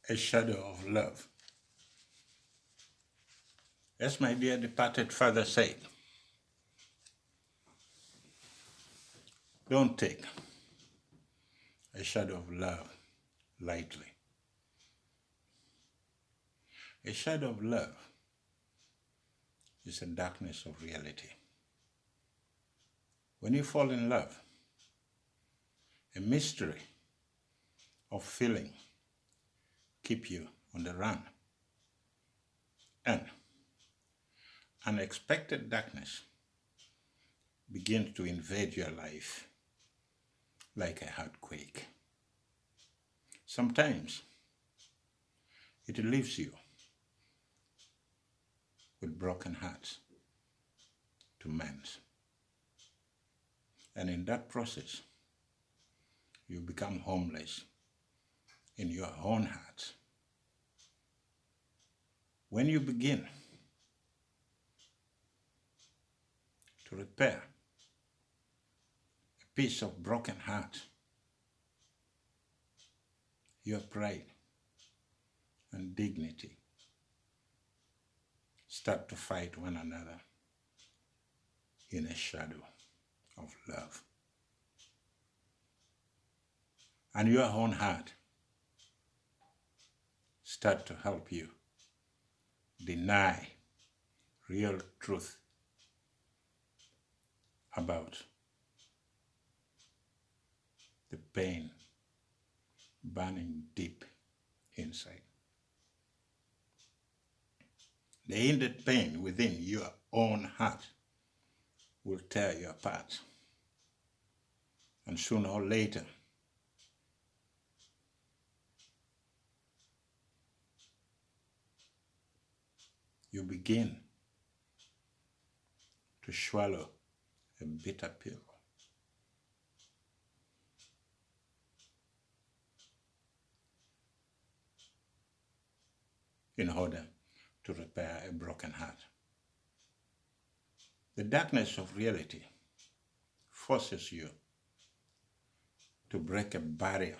A shadow of love. As my dear departed father said, don't take a shadow of love lightly. A shadow of love is a darkness of reality. When you fall in love, a mystery of feeling keep you on the run, and unexpected darkness begins to invade your life like a earthquake. Sometimes it leaves you with broken hearts to mend. And in that process, you become homeless in your own heart. When you begin to repair a piece of broken heart, your pride and dignity start to fight one another in a shadow of love. And your own heart start to help you deny real truth about the pain burning deep inside. The hidden pain within your own heart will tear you apart. And sooner or later, you begin to swallow a bitter pill. In order to repair a broken heart. The darkness of reality forces you to break a barrier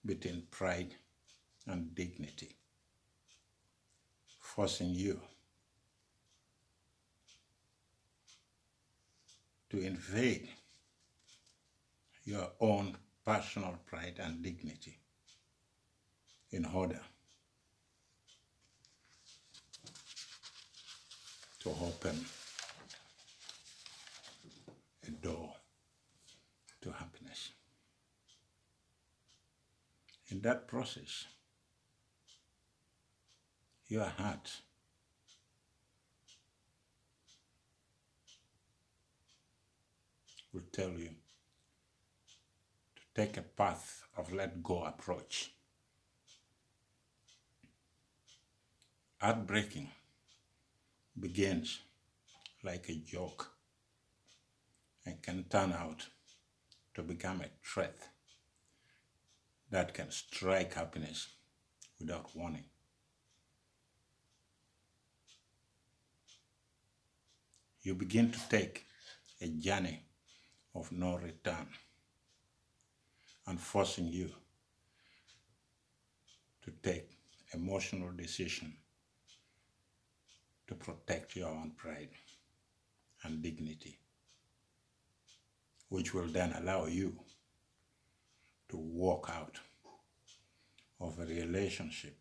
between pride and dignity, forcing you to invade your own personal pride and dignity in order to open a door to happiness. In that process, your heart will tell you to take a path of let go approach. Heartbreaking begins like a joke and can turn out to become a threat that can strike happiness without warning. You begin to take a journey of no return, and forcing you to take emotional decision to protect your own pride and dignity, which will then allow you to walk out of a relationship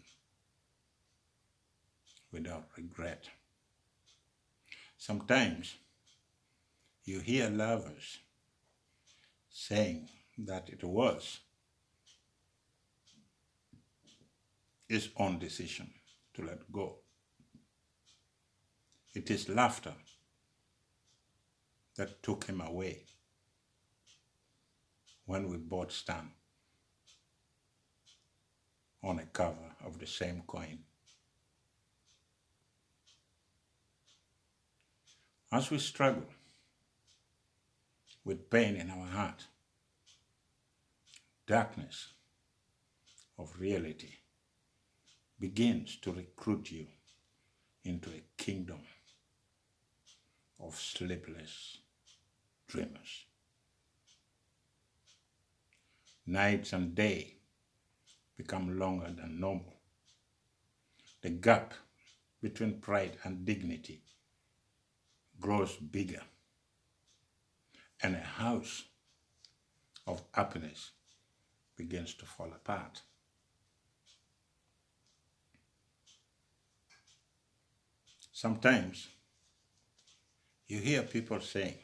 without regret. Sometimes you hear lovers saying that it was his own decision to let go. It is laughter that took him away when we both stand on a cover of the same coin. As we struggle with pain in our heart, darkness of reality begins to recruit you into a kingdom of sleepless dreamers. Nights and day become longer than normal. The gap between pride and dignity grows bigger, and a house of happiness begins to fall apart. Sometimes you hear people saying,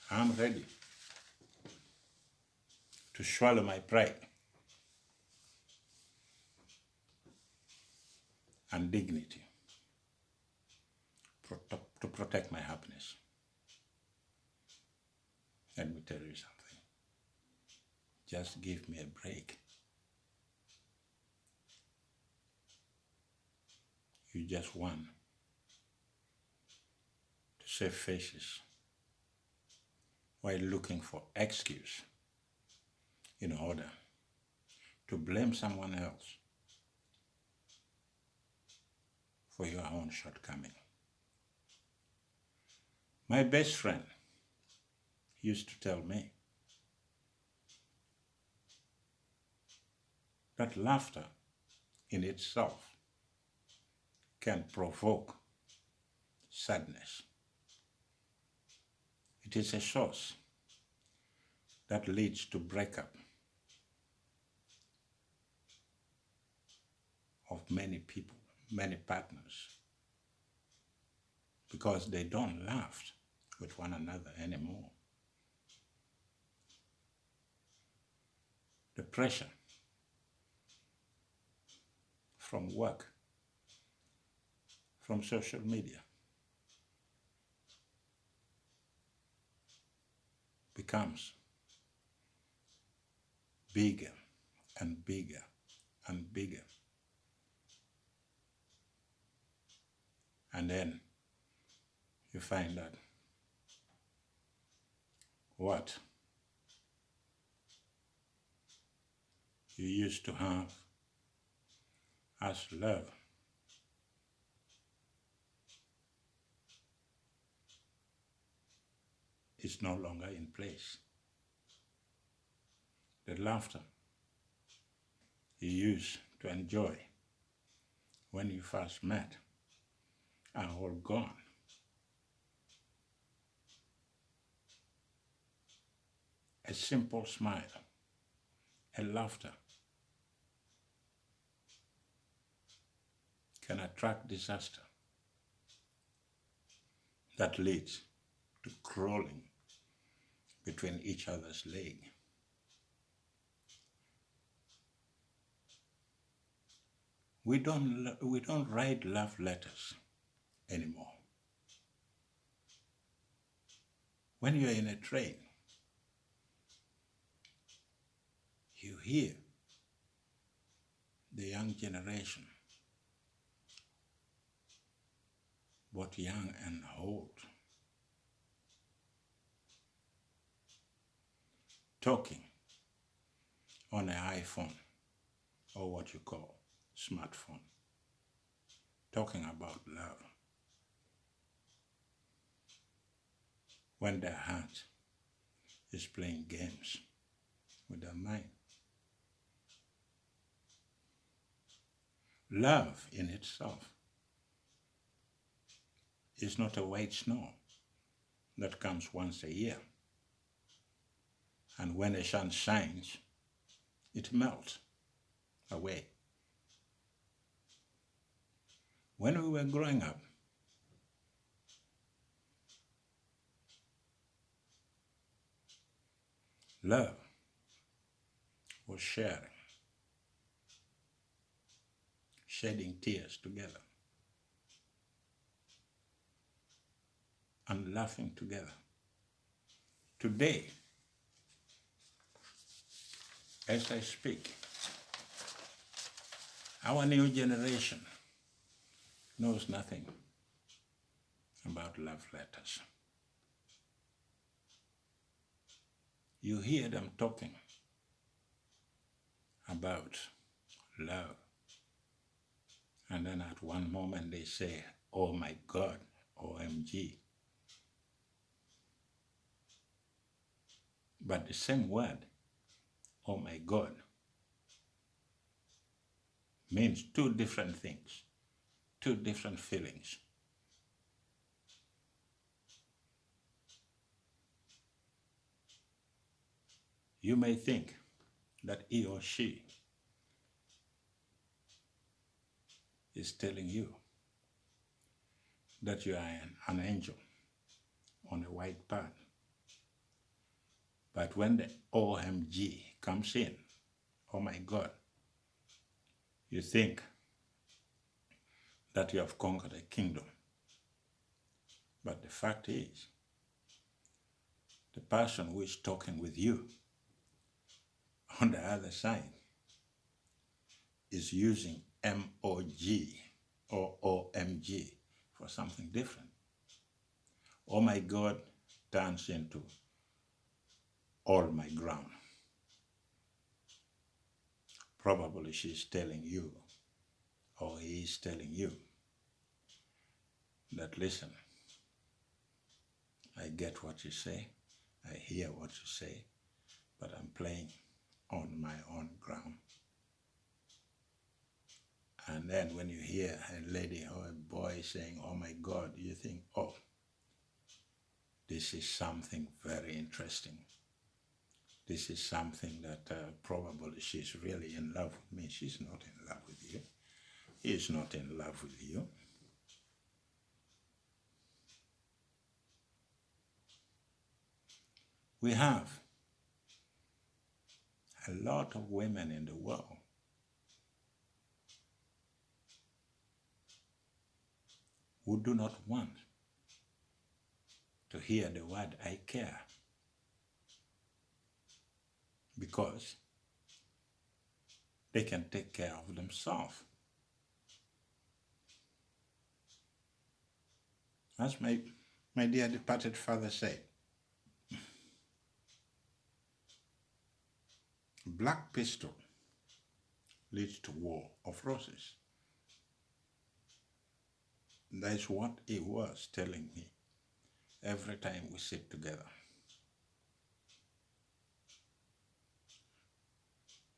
I'm ready to swallow my pride and dignity to protect my happiness. Let me tell you something. Just give me a break. You just want to save faces while looking for excuse in order to blame someone else for your own shortcoming. My best friend used to tell me that laughter in itself can provoke sadness. It is a source that leads to breakup of many people, many partners, because they don't laugh with one another anymore. The pressure from work, from social media, becomes bigger and bigger and bigger. And then you find that what you used to have as love is no longer in place. The laughter you used to enjoy when you first met are all gone. A simple smile, a laughter can attract disaster that leads to crawling between each other's legs. We don't write love letters anymore. When you're in a train, you hear the young generation, both young and old, talking on an iPhone or what you call smartphone, talking about love, when their heart is playing games with their mind. Love in itself is not a white snow that comes once a year, and when the sun shines, it melts away. When we were growing up, love was sharing, shedding tears together, and laughing together. Today, as I speak, our new generation knows nothing about love letters. You hear them talking about love, and then at one moment they say, oh my God, OMG. But the same word, oh my God, means two different things, two different feelings. You may think that he or she is telling you that you are an angel on a white path. But when the OMG comes in, oh my God, you think that you have conquered a kingdom. But the fact is, the person who is talking with you on the other side is using MOG or OMG for something different. Oh my God turns into all my ground. Probably she's telling you, or he is telling you, that listen, I get what you say, I hear what you say, but I'm playing on my own ground. And then when you hear a lady or a boy saying, oh my God, you think, oh, this is something very interesting. This is something that probably she's really in love with me. She's not in love with you. He's not in love with you. We have a lot of women in the world who do not want to hear the word I care, because they can take care of themselves. As my dear departed father said, black pistol leads to war of roses. That is what he was telling me every time we sit together.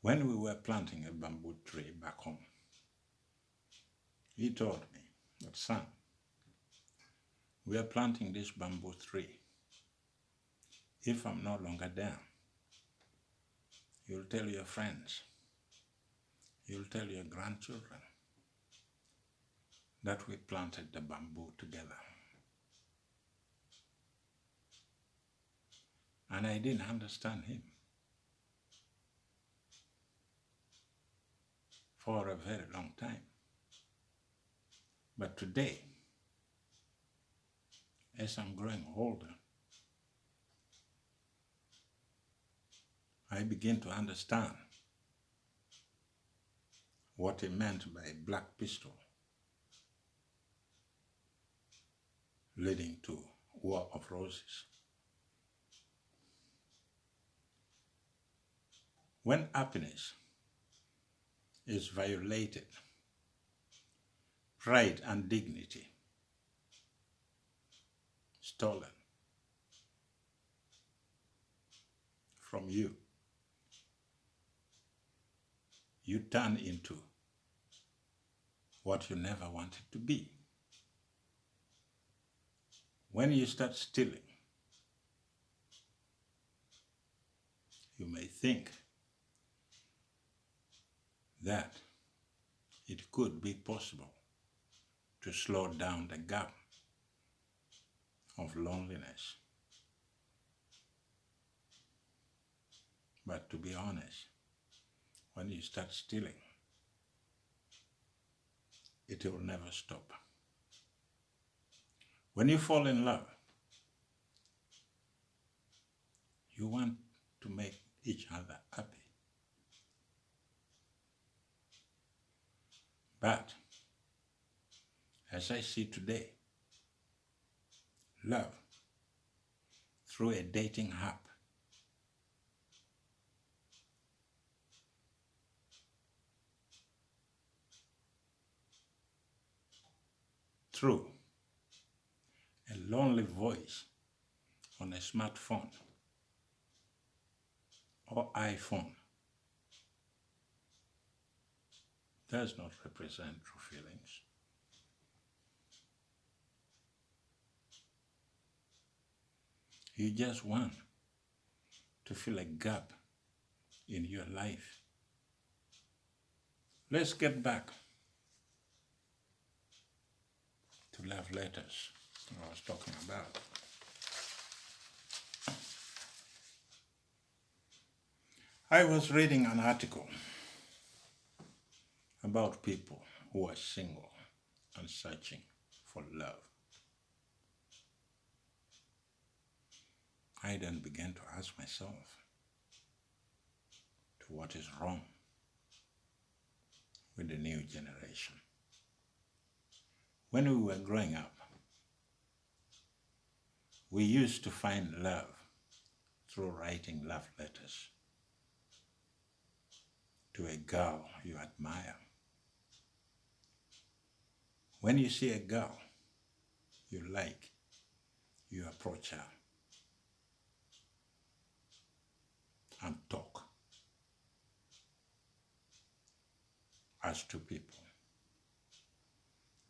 When we were planting a bamboo tree back home, he told me that, son, we are planting this bamboo tree. If I'm no longer there, you'll tell your friends, you'll tell your grandchildren that we planted the bamboo together. And I didn't understand him for a very long time. But today, as I'm growing older, I begin to understand what he meant by black pistol leading to war of roses. When happiness is violated, pride and dignity stolen from you, you turn into what you never wanted to be. When you start stealing, you may think that it could be possible to slow down the gap of loneliness. But to be honest, when you start stealing, it will never stop. When you fall in love, you want to make each other happy. But as I see today, love through a dating app through a lonely voice on a smartphone or iPhone does not represent true feelings. You just want to fill a gap in your life. Let's get back to love letters I was talking about. I was reading an article about people who are single and searching for love. I then began to ask myself, to what is wrong with the new generation? When we were growing up, we used to find love through writing love letters to a girl you admire. When you see a girl you like, you approach her and talk as two people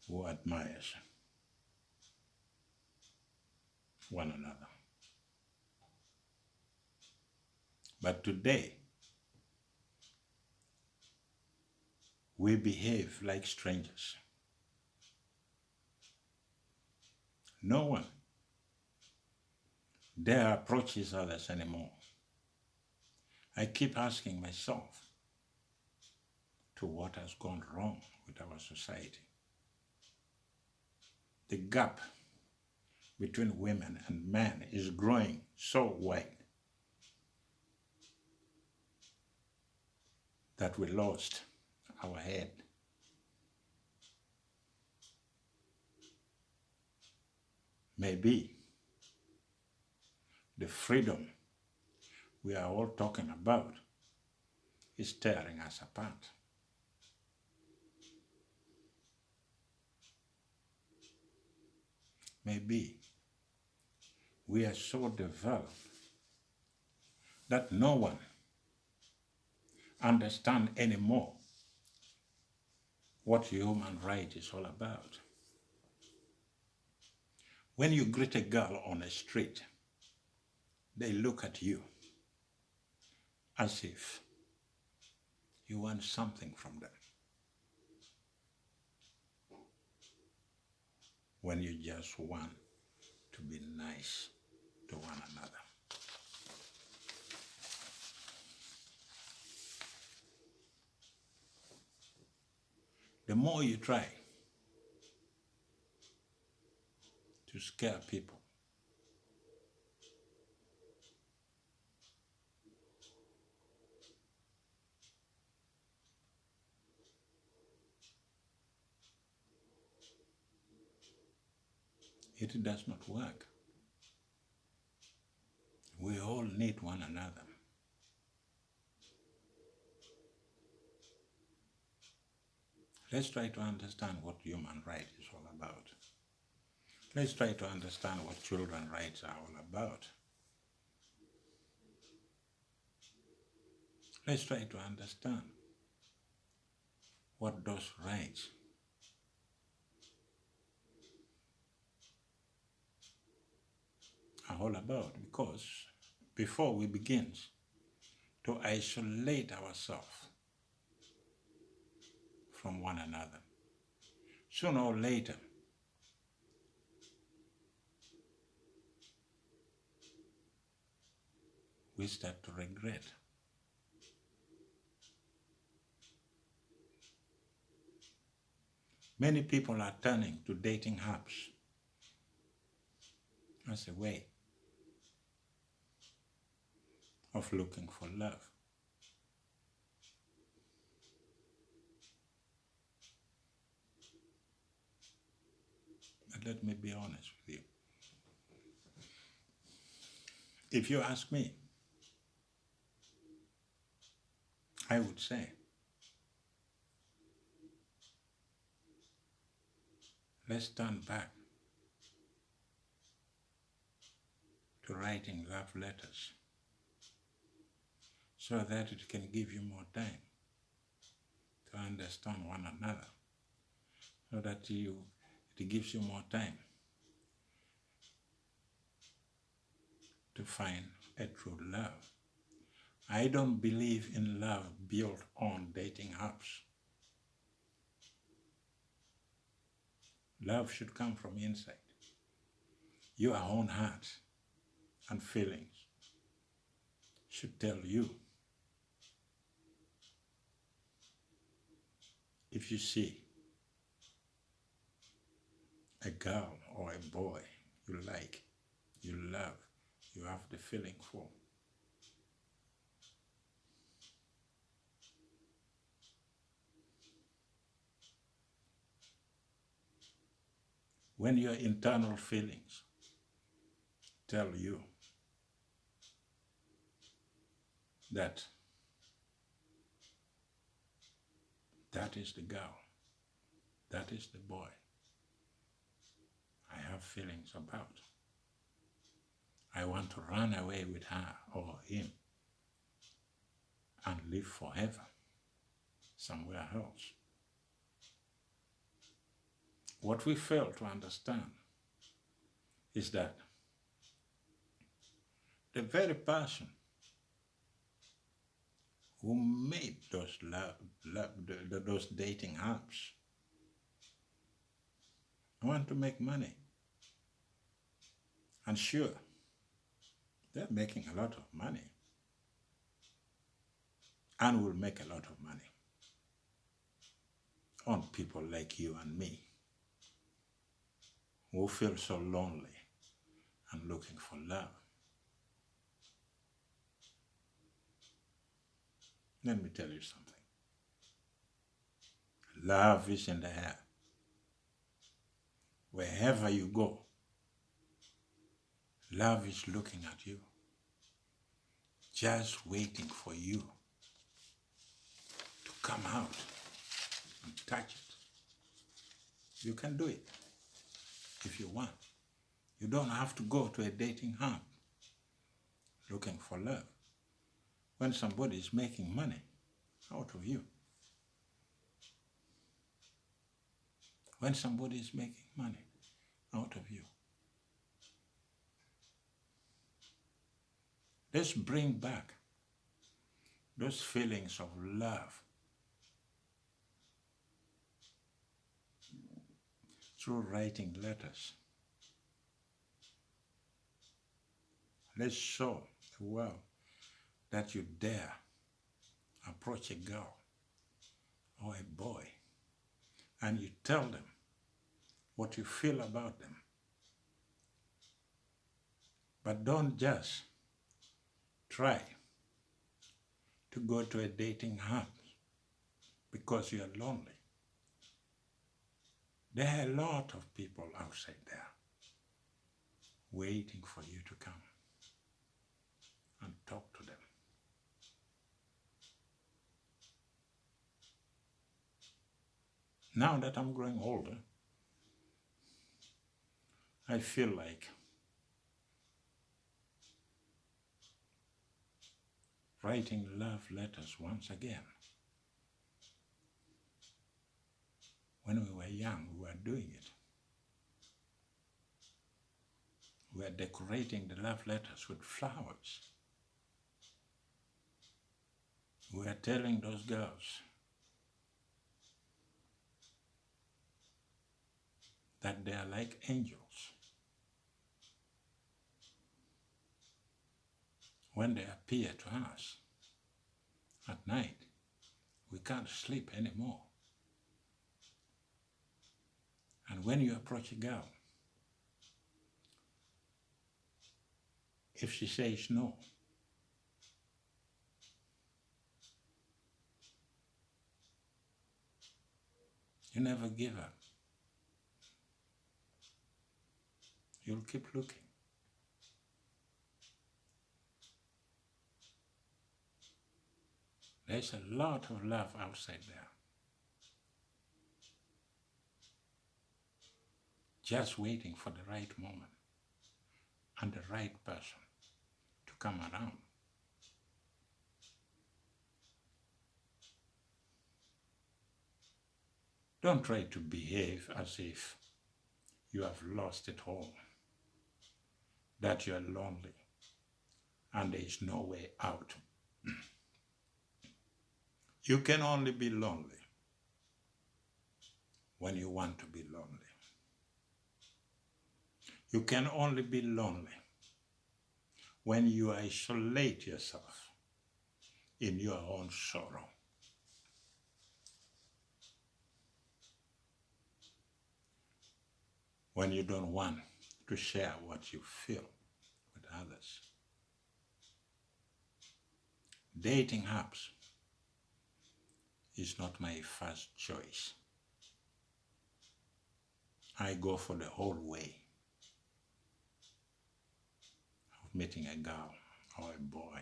who admires one another. But today, we behave like strangers. No one dare approaches others anymore. I keep asking myself, to what has gone wrong with our society? The gap between women and men is growing so wide that we lost our head. Maybe the freedom we are all talking about is tearing us apart. Maybe we are so developed that no one understands anymore what human right is all about. When you greet a girl on a street, they look at you as if you want something from them, when you just want to be nice to one another. The more you try to scare people, it does not work. We all need one another. Let's try to understand what human rights is all about. Let's try to understand what children's rights are all about. Let's try to understand what those rights are all about, because before we begin to isolate ourselves from one another, sooner or later we start to regret. Many people are turning to dating apps as a way of looking for love. But let me be honest with you. If you ask me, I would say, let's turn back to writing love letters so that it can give you more time to understand one another, so that it gives you more time to find a true love. I don't believe in love built on dating apps. Love should come from inside. Your own heart and feelings should tell you. If you see a girl or a boy you like, you love, you have the feeling for, when your internal feelings tell you that that is the girl, that is the boy I have feelings about, I want to run away with her or him and live forever somewhere else. What we fail to understand is that the very person who made those dating apps want to make money. And sure, they're making a lot of money and will make a lot of money on people like you and me who feel so lonely and looking for love. Let me tell you something. Love is in the air. Wherever you go, love is looking at you, just waiting for you to come out and touch it. You can do it if you want. You don't have to go to a dating app looking for love when somebody is making money out of you. When somebody is making money out of you. Let's bring back those feelings of love through writing letters. Let's show the world that you dare approach a girl or a boy and you tell them what you feel about them. But don't just try to go to a dating app because you are lonely. There are a lot of people outside there waiting for you to come and talk to them. Now that I'm growing older, I feel like writing love letters once again. When we were young, we were doing it. We were decorating the love letters with flowers. We were telling those girls that they are like angels. When they appear to us at night, we can't sleep anymore. And when you approach a girl, if she says no, you never give up. You'll keep looking. There's a lot of love outside there. Just waiting for the right moment and the right person to come around. Don't try to behave as if you have lost it all, that you are lonely and there is no way out. You can only be lonely when you want to be lonely. You can only be lonely when you isolate yourself in your own sorrow. When you don't want to share what you feel with others. Dating apps is not my first choice. I go for the whole way of meeting a girl or a boy.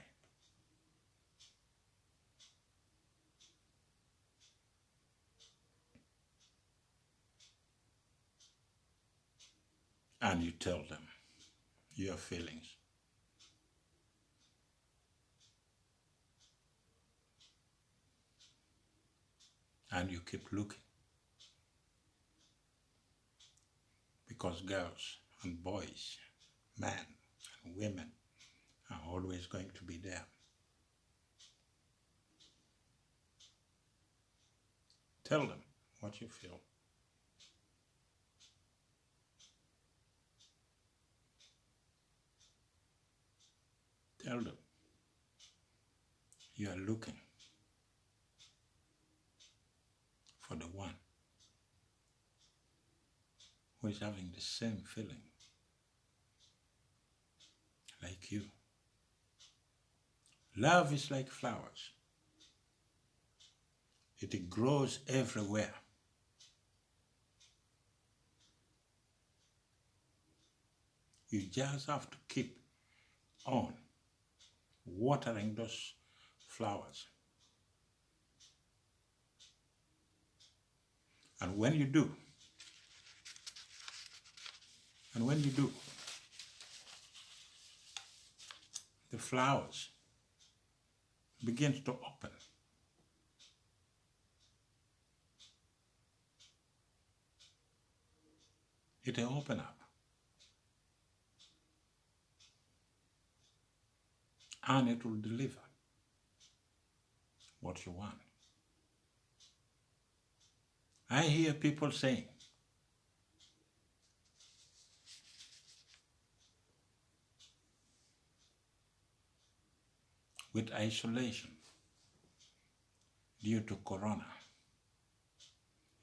And you tell them your feelings. And you keep looking. Because girls and boys, men and women are always going to be there. Tell them what you feel. Tell them you are looking for the one who is having the same feeling like you. Love is like flowers. It grows everywhere. You just have to keep on watering those flowers. And when you do, the flowers begin to open. It will open up. And it will deliver what you want. I hear people saying, with isolation due to Corona,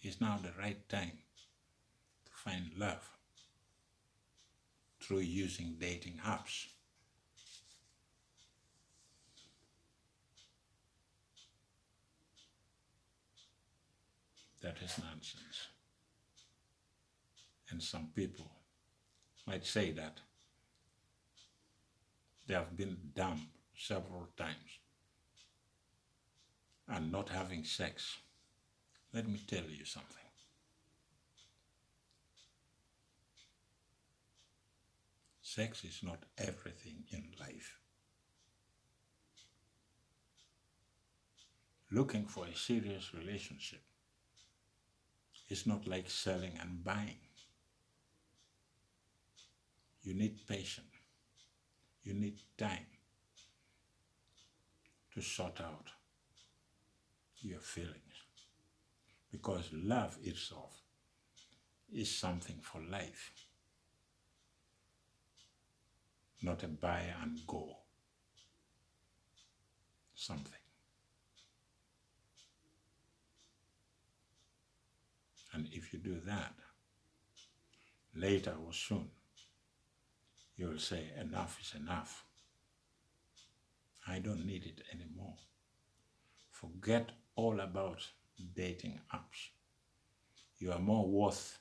is now the right time to find love through using dating apps. That is nonsense. And some people might say that they have been dumped several times and not having sex. Let me tell you something. Sex is not everything in life. Looking for a serious relationship is not like selling and buying. You need patience. You need time to sort out your feelings. Because love itself is something for life, not a buy and go something. And if you do that, later or soon, you will say, enough is enough. I don't need it anymore. Forget all about dating apps. You are more worth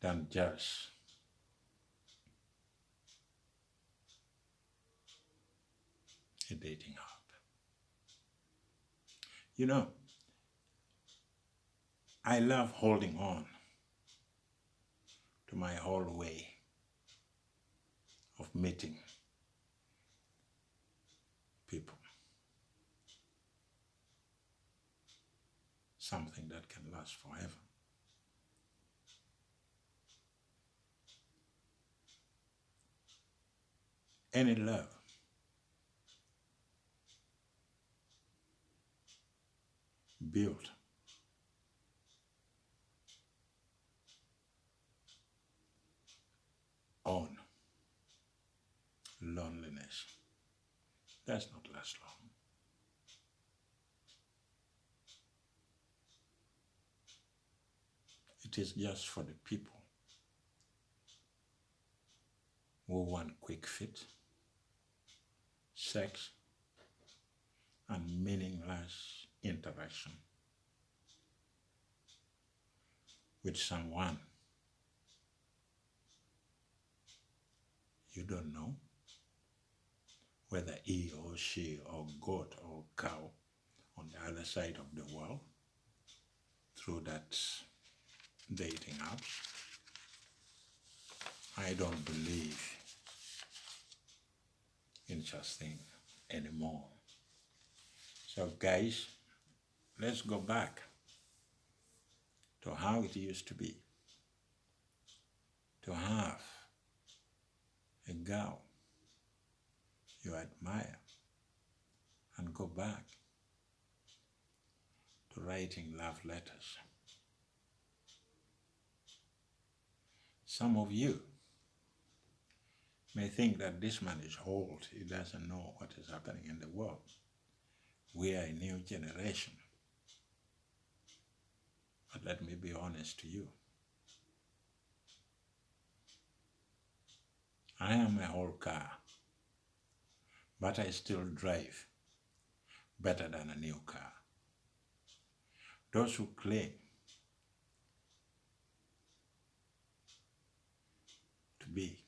than just a dating app. You know, I love holding on to my whole way of meeting people. something that can last forever. Any love built on loneliness does not last long. It is just for the people who want quick fit, sex, and meaningless interaction with someone you don't know whether he or she or goat or cow on the other side of the world through that dating apps. I don't believe in such thing anymore. So guys, let's go back to how it used to be, to have a girl you admire and go back to writing love letters. Some of you may think that this man is old, he doesn't know what is happening in the world. We are a new generation. But let me be honest to you. I am an old car, but I still drive better than a new car. Those who claim to be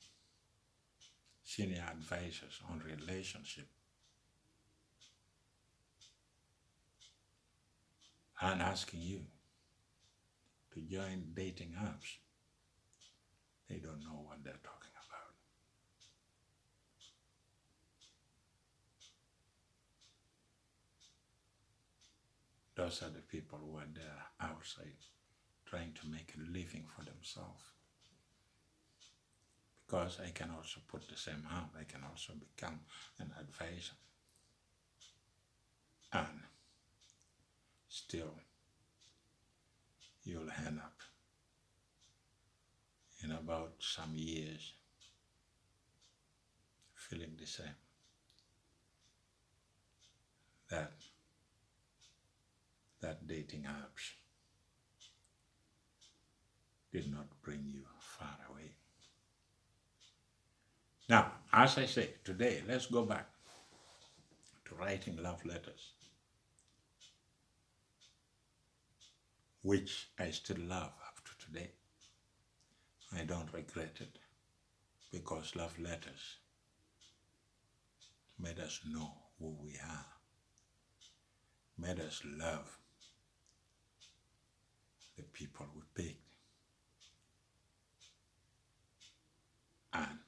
senior advisors on relationship and asking you to join dating apps, they don't know what they're talking about. Those are the people who are there outside trying to make a living for themselves. Because I can also put the same hand, I can also become an advisor. And still, you'll end up in about some years feeling the same. That dating apps did not bring you far away. Now, as I say, today, let's go back to writing love letters, which I still love up to today. I don't regret it, because love letters made us know who we are, made us love the people we picked, and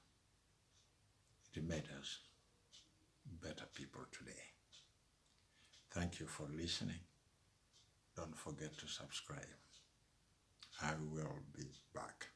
it made us better people today. Thank you for listening. Don't forget to subscribe. I will be back.